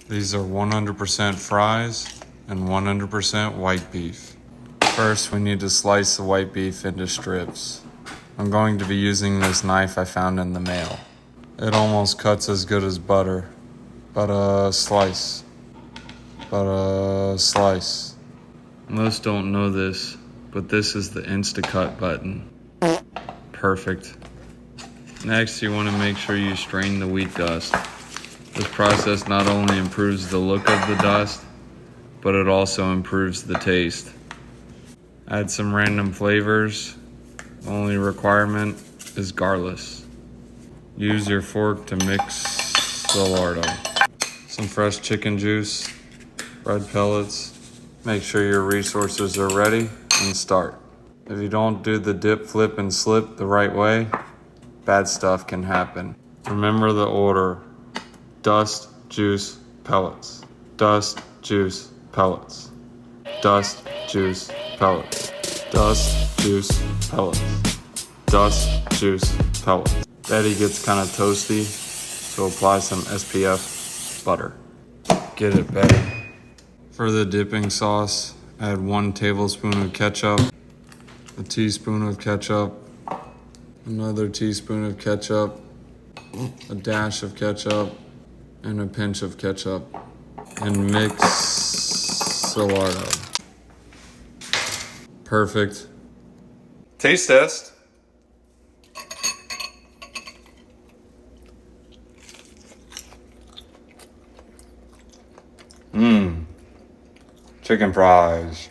These are 100% fries and 100% white beef. First, we need to slice the white beef into strips. I'm going to be using this knife I found in the mail. It almost cuts as good as butter, but slice. Most don't know this, but this is the Instacut button. Perfect. Next, you want to make sure you strain the wheat dust. This process not only improves the look of the dust, but it also improves the taste. Add some random flavors. The only requirement is garlic. Use your fork to mix the lardo. Some fresh chicken juice, bread pellets. Make sure your resources are ready and start. If you don't do the dip, flip, and slip the right way, bad stuff can happen. Remember the order: dust, juice, pellets. Dust, juice, pellets. Dust, juice, pellets. Dust, juice, pellets. Dust, juice, pellets. Betty gets kind of toasty, so apply some SPF butter. Get it, Betty. For the dipping sauce, add 1 tablespoon of ketchup, a teaspoon of ketchup, another teaspoon of ketchup, a dash of ketchup, and a pinch of ketchup, and mix Solardo. Perfect. Taste test. Chicken fries.